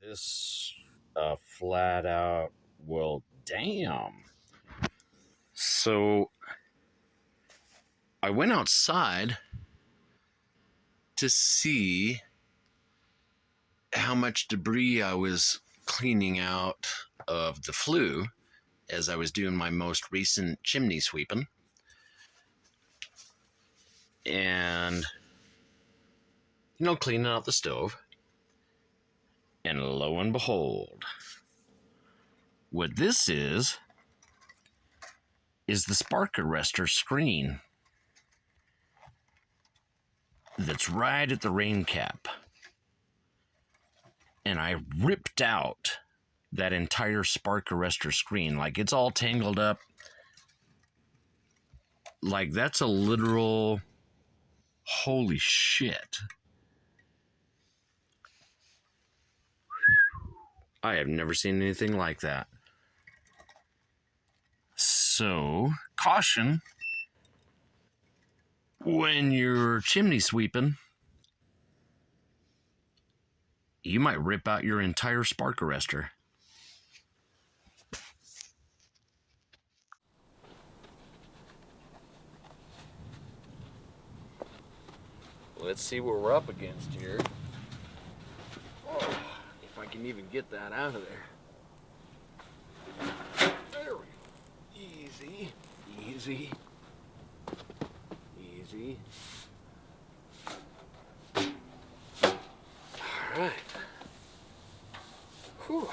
This flat out, well, damn. So I went outside to see how much debris I was cleaning out of the flue as I was doing my most recent chimney sweeping. And, cleaning out the stove. And lo and behold, what this is the spark arrestor screen that's right at the rain cap. And I ripped out that entire spark arrestor screen. Like, it's all tangled up. Like, that's a literal holy shit. I have never seen anything like that. So, caution when you're chimney sweeping. You might rip out your entire spark arrestor. Let's see what we're up against here. Oh, if I can even get that out of there. There we go. Easy, easy, easy. All right. Whew.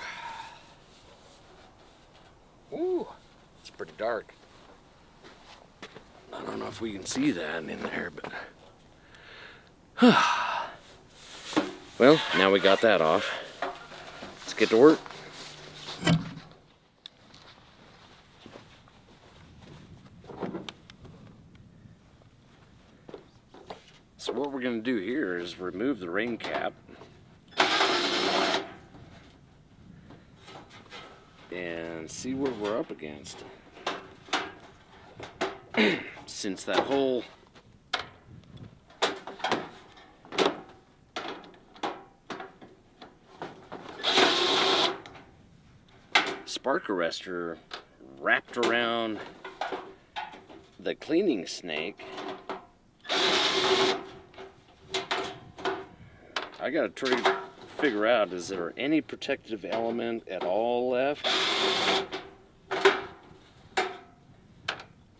Ooh, it's pretty dark. I don't know if we can see that in there, but... Well, now we got that off. Let's get to work. So what we're going to do here is remove the rain cap. And see what we're up against. Since that whole spark arrestor wrapped around the cleaning snake, I gotta try to figure out, is there any protective element at all left?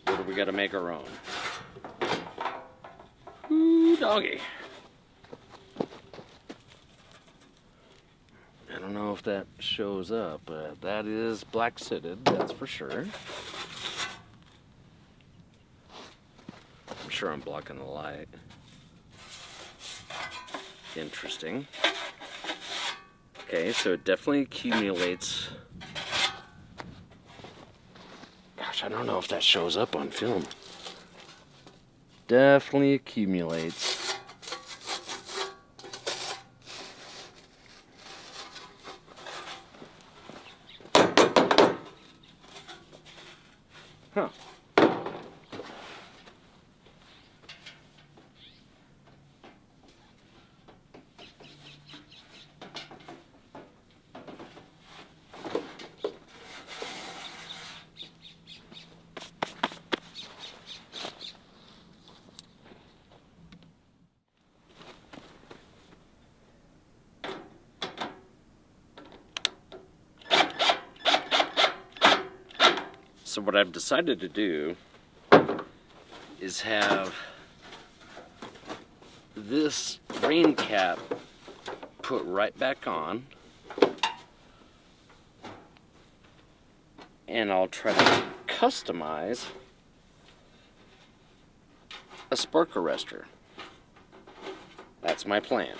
Or do we gotta make our own? Ooh, doggy. I don't know if that shows up, but that is black sooted, that's for sure. I'm sure I'm blocking the light. Interesting. Okay, so it definitely accumulates. Gosh, I don't know if that shows up on film. Definitely accumulates. Huh. So what I've decided to do is have this rain cap put right back on, and I'll try to customize a spark arrestor. That's my plan.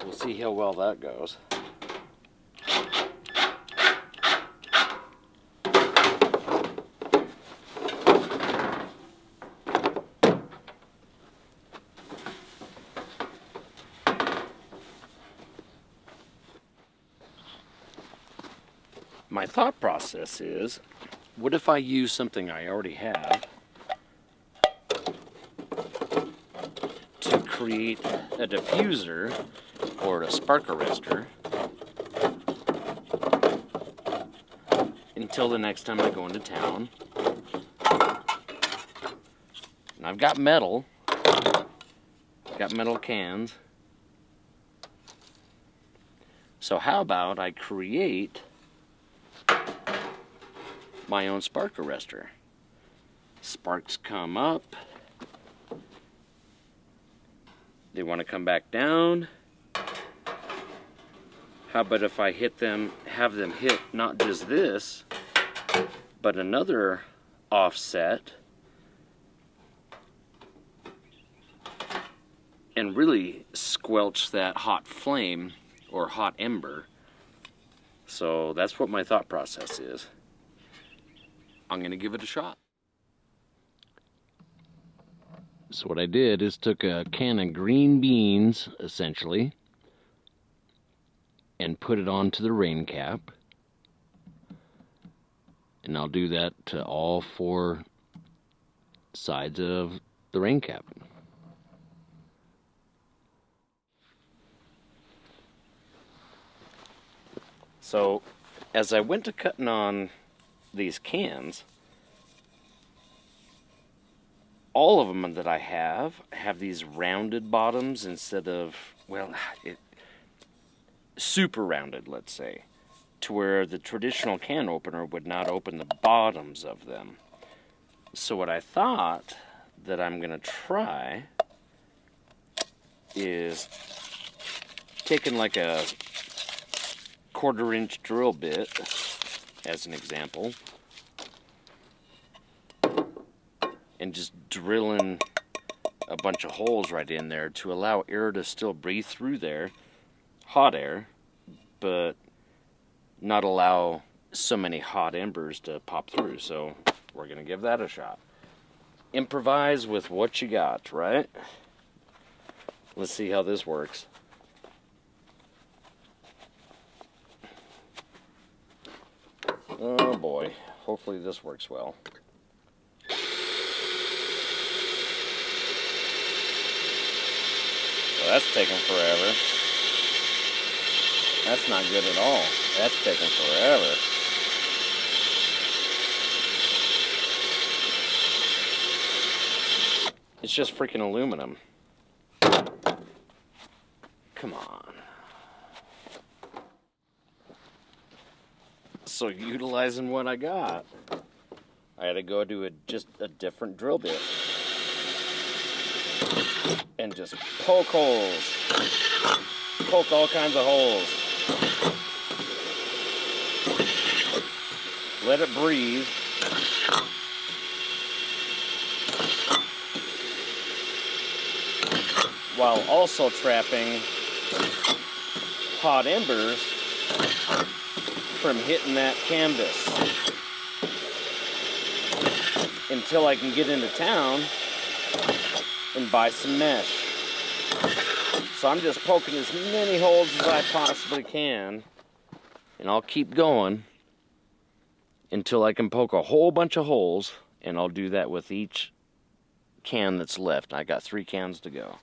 We'll see how well that goes. My thought process is, what if I use something I already have to create a diffuser or a spark arrestor till the next time I go into town. And I've got metal. Got metal cans. So how about I create my own spark arrestor? Sparks come up. They want to come back down. How about if I hit them, have them hit not just this, but another offset, and really squelch that hot flame or hot ember. So that's what my thought process is. I'm gonna give it a shot. So what I did is took a can of green beans, essentially, and put it onto the rain cap. And I'll do that to all 4 sides of the rain cap. So as I went to cutting on these cans, all of them that I have these rounded bottoms instead of, well, super rounded, let's say, to where the traditional can opener would not open the bottoms of them. So what I thought that I'm going to try is taking like a 1/4-inch drill bit, as an example, and just drilling a bunch of holes right in there to allow air to still breathe through there, hot air, but not allow so many hot embers to pop through. So we're going to give that a shot. Improvise with what you got, right? Let's see how this works. Oh boy, hopefully this works well. Well, that's taking forever. That's not good at all. That's taking forever. It's just freaking aluminum. Come on. So utilizing what I got, I had to go do just a different drill bit and just poke holes, poke all kinds of holes, let it breathe, while also trapping hot embers from hitting that canvas until I can get into town and buy some mesh. So I'm just poking as many holes as I possibly can, and I'll keep going until I can poke a whole bunch of holes, and I'll do that with each can that's left. I got 3 cans to go.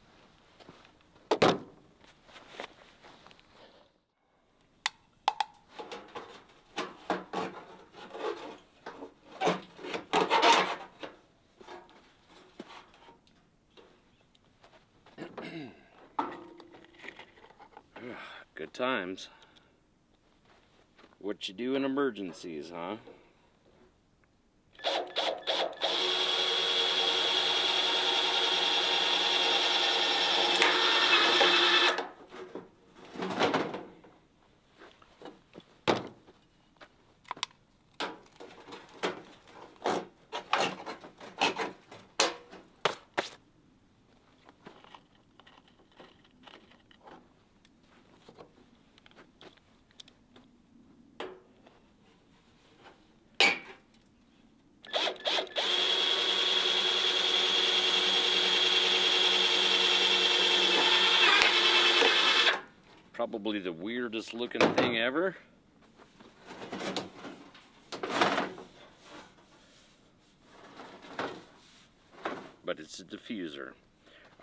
Good times. What you do in emergencies, huh? Probably the weirdest looking thing ever. But it's a diffuser.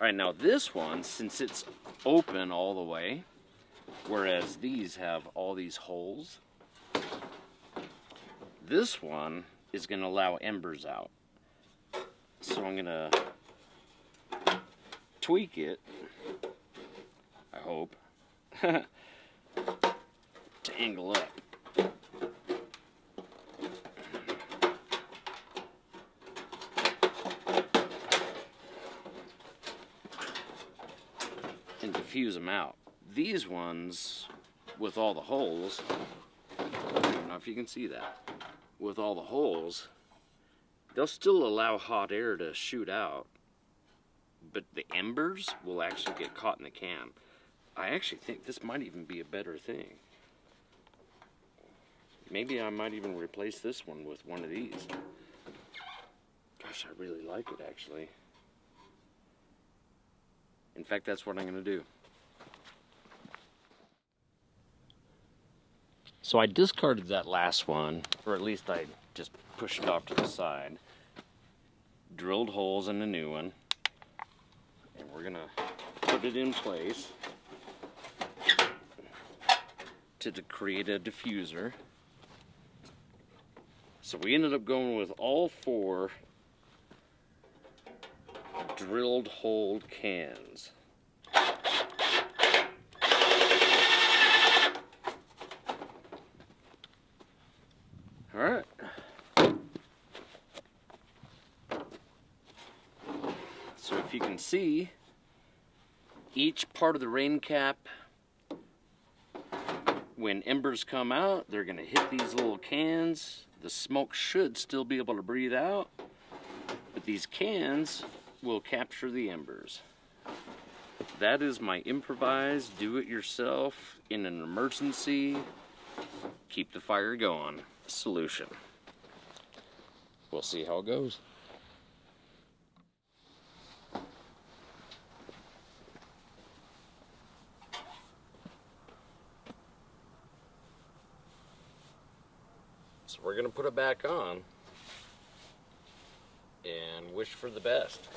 Alright, now this one, since it's open all the way, whereas these have all these holes, This one is going to allow embers out. So I'm going to tweak it, I hope, to angle up. And diffuse them out. These ones, with all the holes, I don't know if you can see that, with all the holes, they'll still allow hot air to shoot out, but the embers will actually get caught in the can. I actually think this might even be a better thing. Maybe I might even replace this one with one of these. Gosh, I really like it actually. In fact, that's what I'm going to do. So I discarded that last one, or at least I just pushed it off to the side. Drilled holes in the new one. And we're going to put it in place to create a diffuser. So we ended up going with all 4 drilled hole cans. Alright. So if you can see, each part of the rain cap, when embers come out, they're going to hit these little cans. The smoke should still be able to breathe out, but these cans will capture the embers. That is my improvised, do-it-yourself, in an emergency, keep the fire going solution. We'll see how it goes. So we're going to put it back on and wish for the best.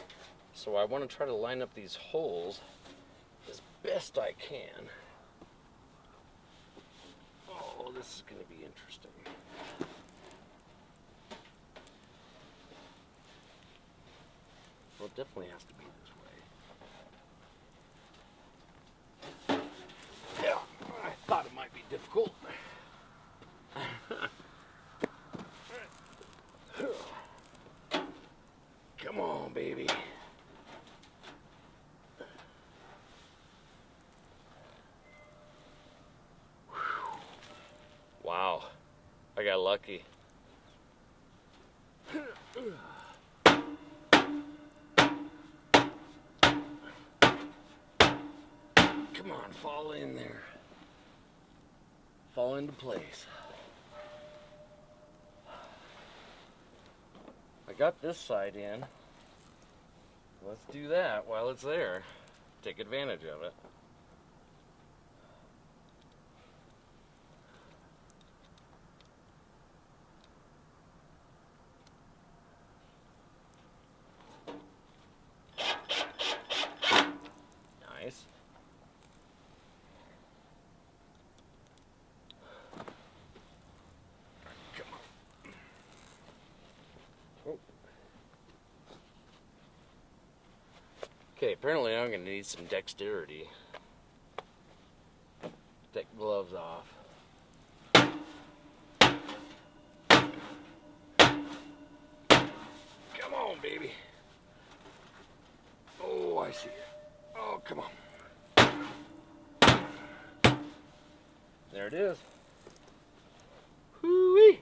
So I want to try to line up these holes as best I can. Oh, this is going to be interesting. Well, it definitely has to be this way. Yeah, I thought it might be difficult. Come on, baby. Wow, I got lucky. Come on, fall in there. Fall into place. I got this side in. Let's do that while it's there. Take advantage of it. Nice. Come on. Oh. Okay, apparently I'm going to need some dexterity. Take gloves off. Come on, baby. Oh, I see it. Oh, come on. There it is. Hoo-wee.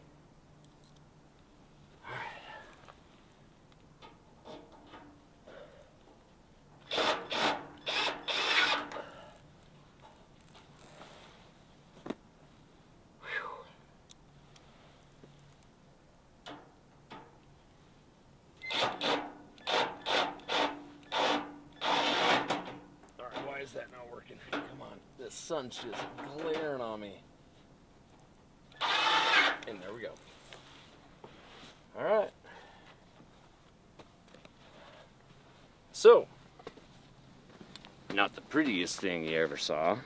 Is that not working? Come on, the sun's just glaring on me. And there we go. All right. So, not the prettiest thing you ever saw,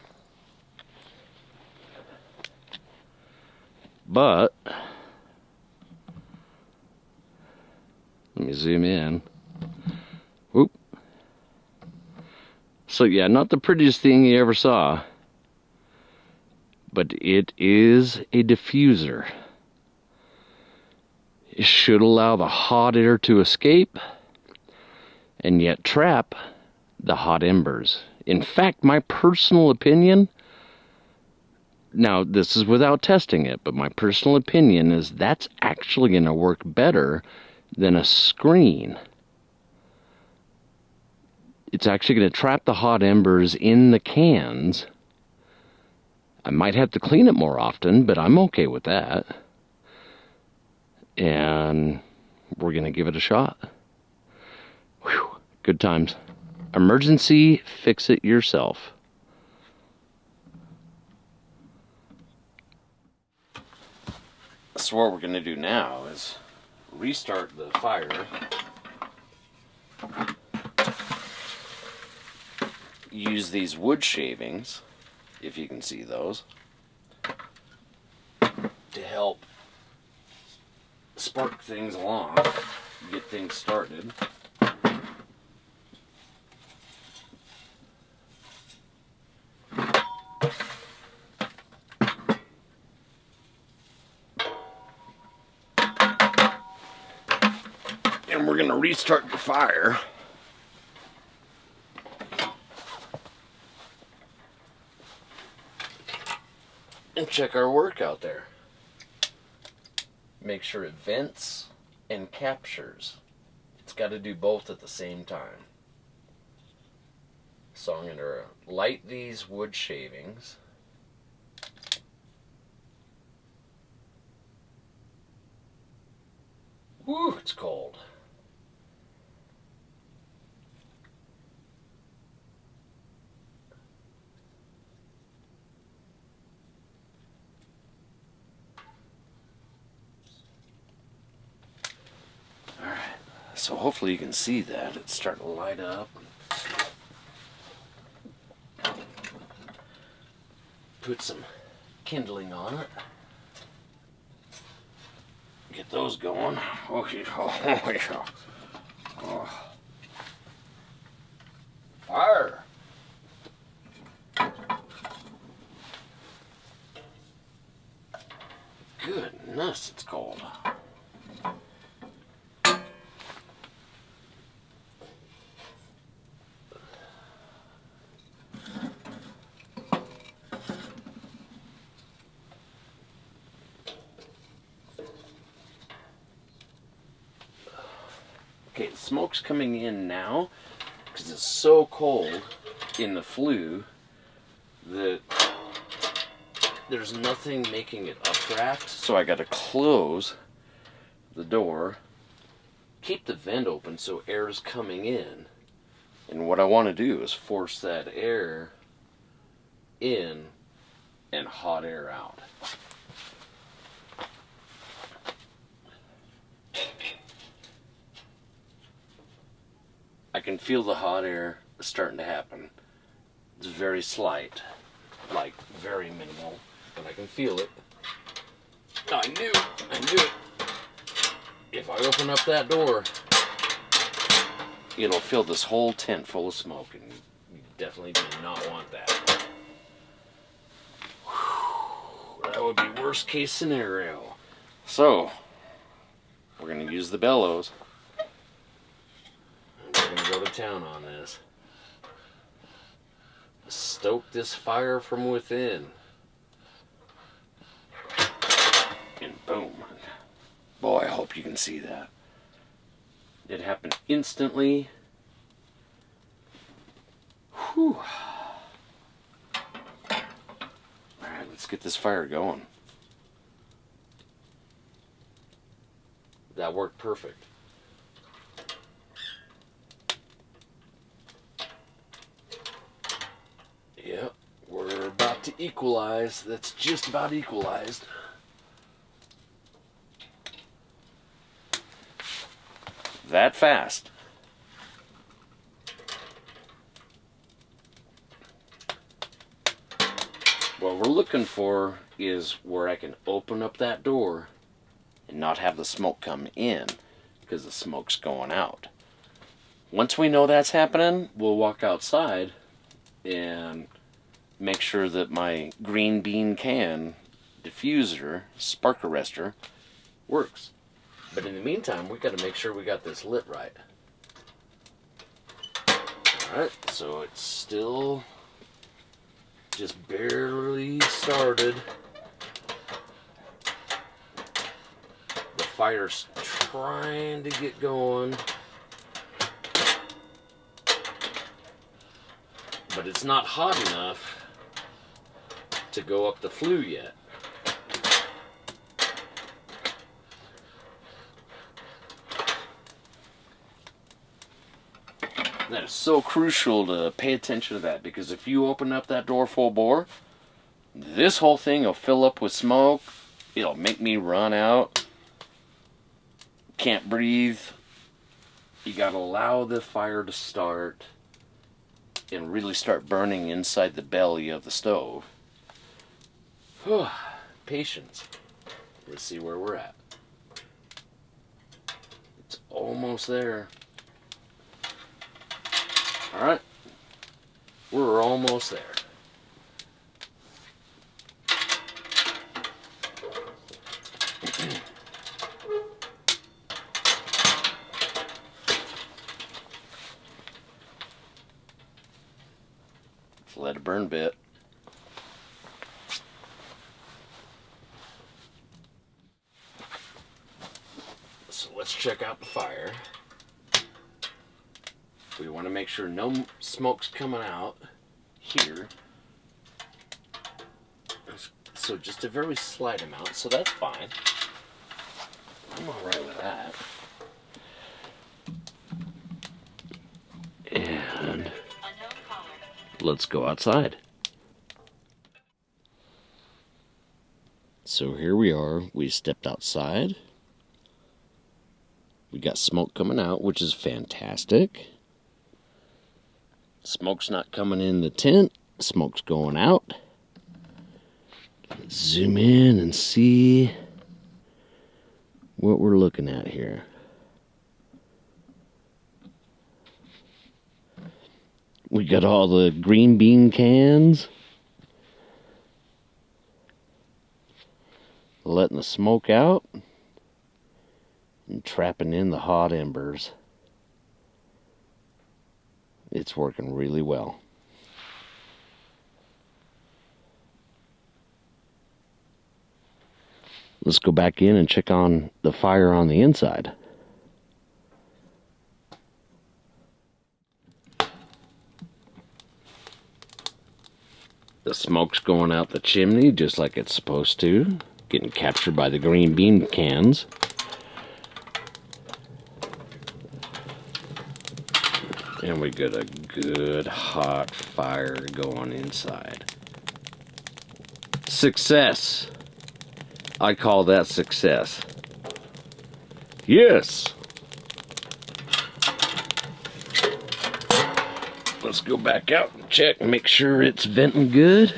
but me zoom in. Whoop. So yeah, not the prettiest thing you ever saw, but it is a diffuser. It should allow the hot air to escape and yet trap the hot embers. In fact, my personal opinion, now this is without testing it, but my personal opinion is that's actually going to work better than a screen. It's actually going to trap the hot embers in the cans. I might have to clean it more often, but I'm okay with that. And we're going to give it a shot. Whew, good times. Emergency, fix it yourself. So what we're going to do now is restart the fire. Use these wood shavings, if you can see those, to help spark things along, get things started. And we're going to restart the fire. And check our work out there. Make sure it vents and captures. It's got to do both at the same time. So I'm going to light these wood shavings. Woo, it's cold. Alright, so hopefully you can see that. It's starting to light up. Put some kindling on it. Get those going. Okay. Oh. Fire! Goodness, it's cold. Okay, the smoke's coming in now because it's so cold in the flue that there's nothing making it updraft. So I got to close the door, keep the vent open so air is coming in. And what I want to do is force that air in and hot air out. I can feel the hot air starting to happen. It's very slight, like very minimal, but I can feel it. I knew it. If I open up that door, it'll fill this whole tent full of smoke, and you definitely do not want that. Whew, that would be worst case scenario. So, we're going to use the bellows. We're going to go to town on this. Stoke this fire from within. And boom. Boy, I hope you can see that. It happened instantly. Whew. Alright, let's get this fire going. That worked perfect. Yep, we're about to equalize. That's just about equalized. That fast. What we're looking for is where I can open up that door and not have the smoke come in. because the smoke's going out. Once we know that's happening, we'll walk outside and make sure that my green bean can diffuser, spark arrestor, works. But in the meantime, we got to make sure we got this lit right. Alright, so it's still just barely started. The fire's trying to get going, but it's not hot enough to go up the flue yet. That is so crucial to pay attention to that, because if you open up that door full bore, this whole thing will fill up with smoke. It'll make me run out. Can't breathe. You gotta allow the fire to start and really start burning inside the belly of the stove. Patience. Let's see where we're at. It's almost there. Alright, we're almost there. Let's let it burn a bit. So let's check out the fire. We want to make sure no smoke's coming out here. So just a very slight amount, so that's fine. I'm alright with that. And let's go outside. So here we are. We stepped outside. We got smoke coming out, which is fantastic. Smoke's not coming in the tent. Smoke's going out. Let's zoom in and see what we're looking at here. We got all the green bean cans. Letting the smoke out and trapping in the hot embers. It's working really well. Let's go back in and check on the fire on the inside. The smoke's going out the chimney just like it's supposed to, getting captured by the green bean cans. And we got a good hot fire going inside. Success. I call that success. Yes. Let's go back out and check and make sure it's venting good.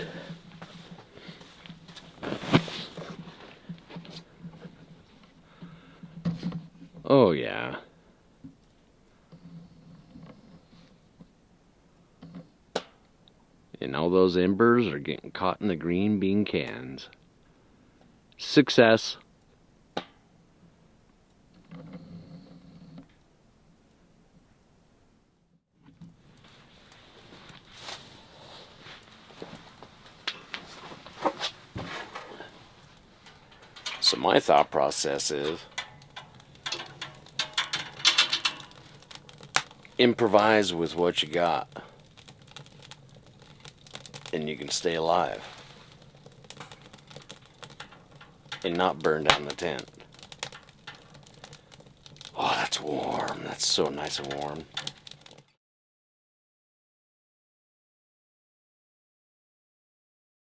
Oh yeah. And all those embers are getting caught in the green bean cans. Success. So my thought process is improvise with what you got, and you can stay alive and not burn down the tent. Oh, that's warm. That's so nice and warm.